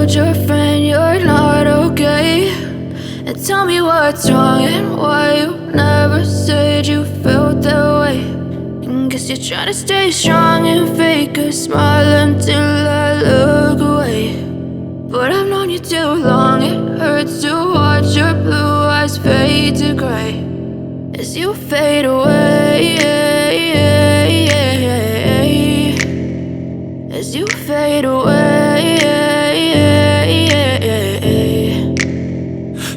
told your friend you're not okay, and tell me what's wrong and why you never said you felt that way. And guess you're trying to stay strong and fake a smile until I look away. But I've known you too long, it hurts to watch your blue eyes fade to gray as you fade away, as you fade away.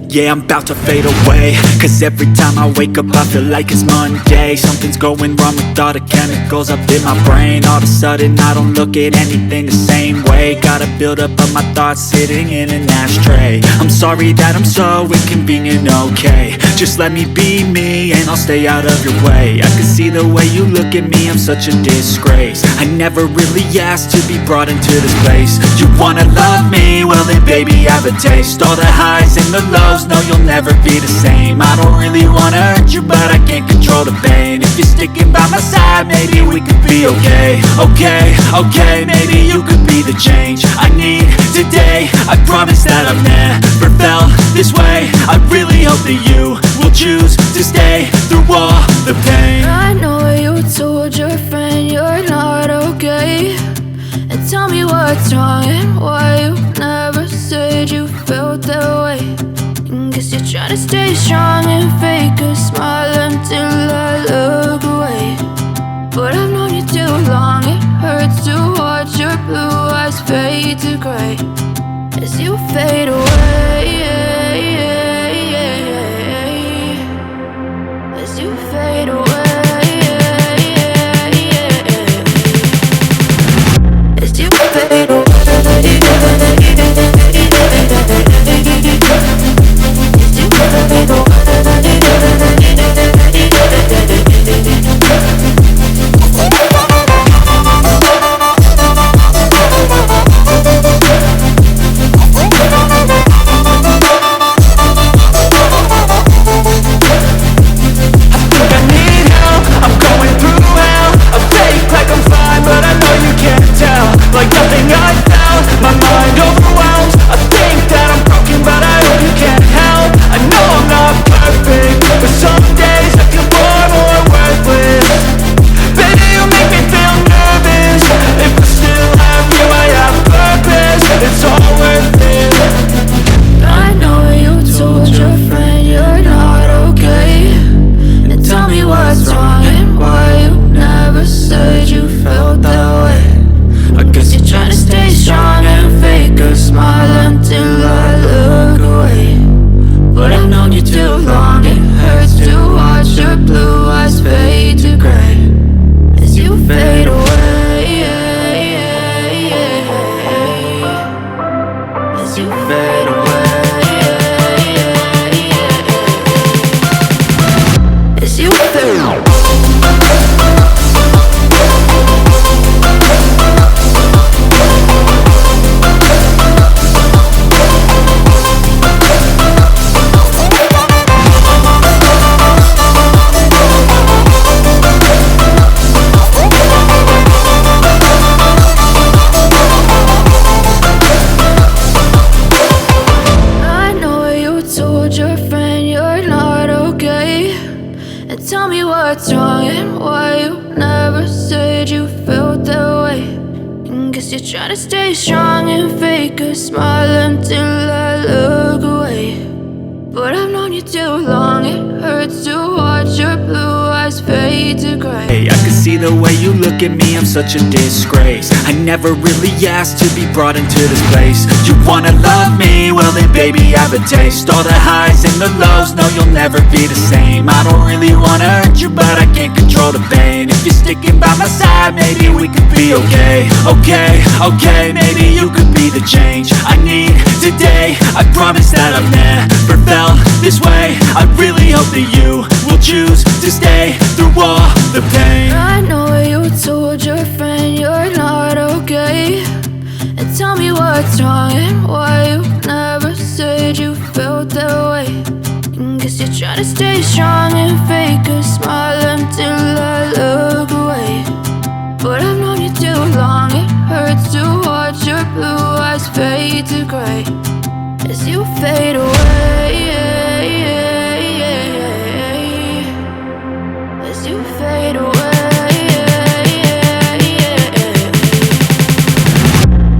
Yeah, I'm about to fade away, cause every time I wake up I feel like it's Monday. Something's going wrong with all the chemicals up in my brain. All of a sudden I don't look at anything the same way. Gotta build up of my thoughts sitting in an ashtray. I'm sorry that I'm so inconvenient, okay. Just let me be me and I'll stay out of your way. I can see the way you look at me, I'm such a disgrace. I never really asked to be brought into this place. You wanna love me? Well then baby, have a taste. All the highs and the lows, no, you'll never be the same. I don't really wanna hurt you, but I can't control the pain. If you're sticking by my side, maybe we could be okay. Okay, maybe you could be the change I need today. I promise that I've never felt this way. I really hope that you will choose to stay through all the pain. I know you told your friend you're not okay, and tell me what's wrong and why you never said you felt that way. Guess you're trying to stay strong and fake a smile until I look away. But I've known you too long, it hurts to watch your blue eyes fade to gray as you fade away, as you fade away, as you fade away. Tell me what's wrong and why you never said you felt that way. And guess you're trying to stay strong and fake a smile until I look away. But I've known you too long, it hurts to watch your blue eyes fade to gray. Hey, I can see the way you look at me, I'm such a disgrace. I never really asked to be brought into this place. You wanna love me? Well then baby, have a taste. All the highs and the lows, no, you'll never be the same. I don't really wanna hurt you, but I can't control the pain. If you're sticking by my side, maybe we could be okay. Okay, maybe you could be the change I need today. I promise that I've never felt this way. I really hope that you will choose to stay through all the pain. I know you told your friend you're not okay, and tell me what's wrong and why you never said you felt that way. And guess you're trying to stay strong and fake a smile until I look away. But I've known you too long, it hurts to watch your blue eyes fade fade to gray as you fade away, as you fade away,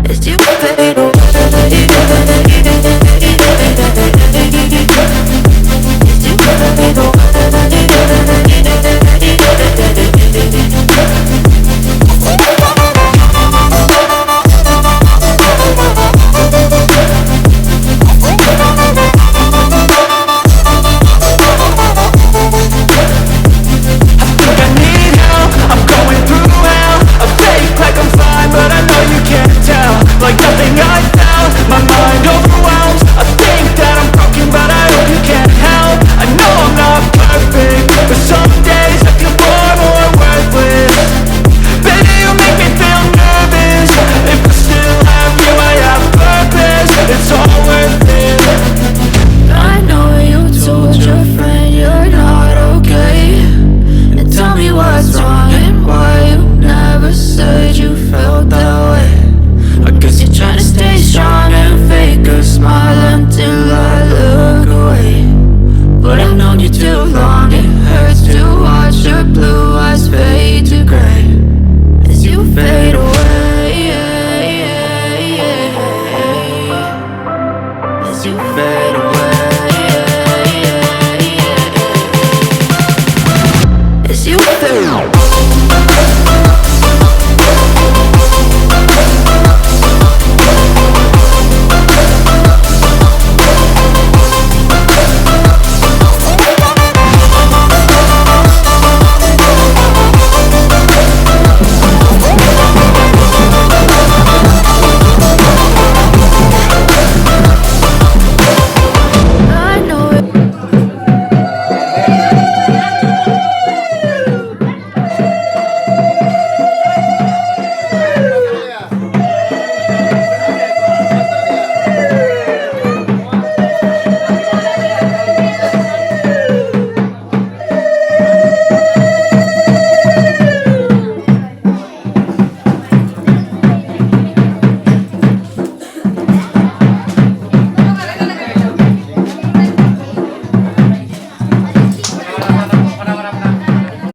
as you fade away, as you fade away. Like nothing I felt, my mind over